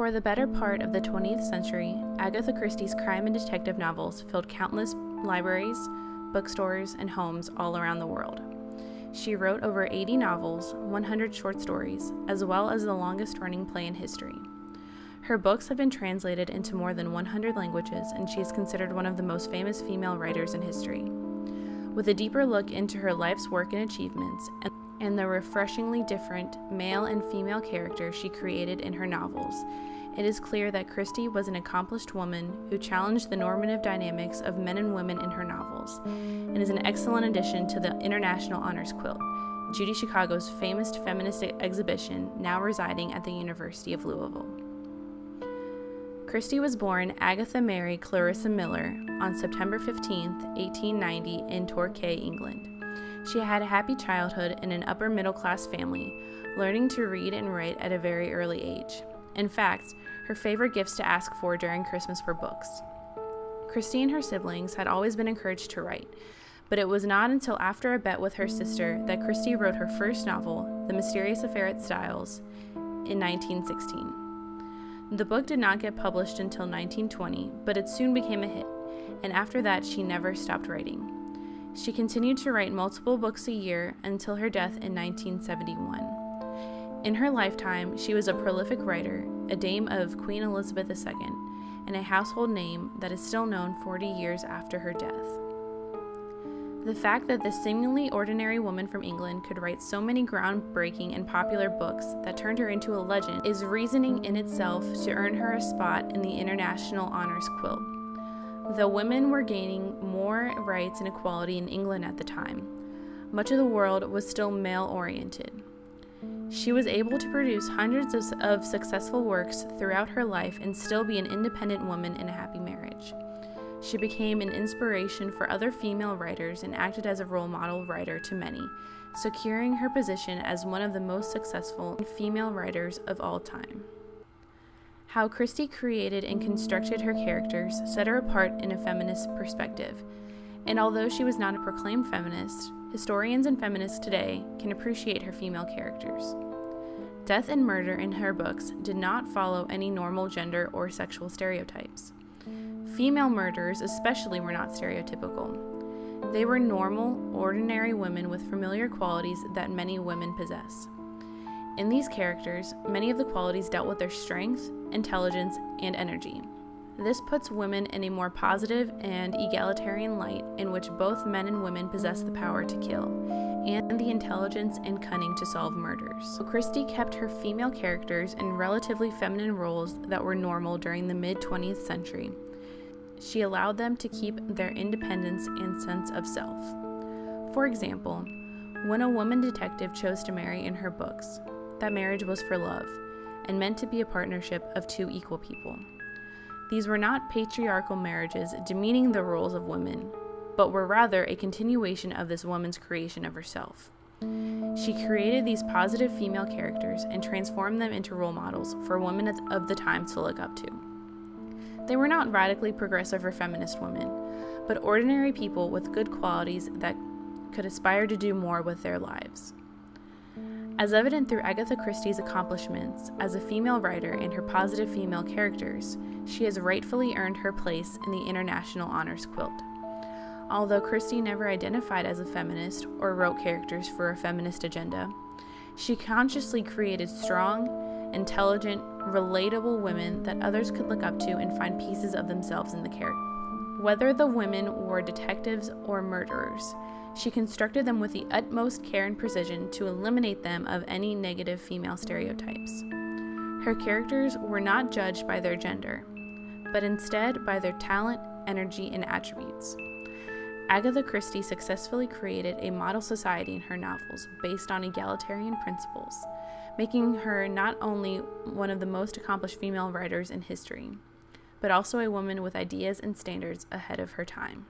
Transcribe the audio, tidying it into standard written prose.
For the better part of the 20th century, Agatha Christie's crime and detective novels filled countless libraries, bookstores, and homes all around the world. She wrote over 80 novels, 100 short stories, as well as the longest-running play in history. Her books have been translated into more than 100 languages, and she is considered one of the most famous female writers in history. With a deeper look into her life's work and achievements, and the refreshingly different male and female characters she created in her novels, it is clear that Christie was an accomplished woman who challenged the normative dynamics of men and women in her novels, and is an excellent addition to the International Honors Quilt, Judy Chicago's famous feminist exhibition now residing at the University of Louisville. Christie was born Agatha Mary Clarissa Miller on September 15, 1890 in Torquay, England. She had a happy childhood in an upper-middle-class family, learning to read and write at a very early age. In fact, her favorite gifts to ask for during Christmas were books. Christie and her siblings had always been encouraged to write, but it was not until after a bet with her sister that Christie wrote her first novel, The Mysterious Affair at Styles, in 1916. The book did not get published until 1920, but it soon became a hit, and after that she never stopped writing. She continued to write multiple books a year until her death in 1971. In her lifetime, she was a prolific writer, a dame of Queen Elizabeth II, and a household name that is still known 40 years after her death. The fact that this seemingly ordinary woman from England could write so many groundbreaking and popular books that turned her into a legend is reasoning in itself to earn her a spot in the International Honors Quilt. Though women were gaining more rights and equality in England at the time, much of the world was still male-oriented. She was able to produce hundreds of successful works throughout her life and still be an independent woman in a happy marriage. She became an inspiration for other female writers and acted as a role model writer to many, securing her position as one of the most successful female writers of all time. How Christie created and constructed her characters set her apart in a feminist perspective, and although she was not a proclaimed feminist, historians and feminists today can appreciate her female characters. Death and murder in her books did not follow any normal gender or sexual stereotypes. Female murderers especially were not stereotypical. They were normal, ordinary women with familiar qualities that many women possess. In these characters, many of the qualities dealt with their strength, intelligence, and energy. This puts women in a more positive and egalitarian light in which both men and women possess the power to kill, and the intelligence and cunning to solve murders. Christie kept her female characters in relatively feminine roles that were normal during the mid-20th century. She allowed them to keep their independence and sense of self. For example, when a woman detective chose to marry in her books, that marriage was for love, and meant to be a partnership of two equal people. These were not patriarchal marriages demeaning the roles of women, but were rather a continuation of this woman's creation of herself. She created these positive female characters and transformed them into role models for women of the time to look up to. They were not radically progressive or feminist women, but ordinary people with good qualities that could aspire to do more with their lives. As evident through Agatha Christie's accomplishments as a female writer and her positive female characters, she has rightfully earned her place in the International Honors Quilt. Although Christie never identified as a feminist or wrote characters for a feminist agenda, she consciously created strong, intelligent, relatable women that others could look up to and find pieces of themselves in the character. Whether the women were detectives or murderers, she constructed them with the utmost care and precision to eliminate them of any negative female stereotypes. Her characters were not judged by their gender, but instead by their talent, energy, and attributes. Agatha Christie successfully created a model society in her novels based on egalitarian principles, making her not only one of the most accomplished female writers in history, but also a woman with ideas and standards ahead of her time.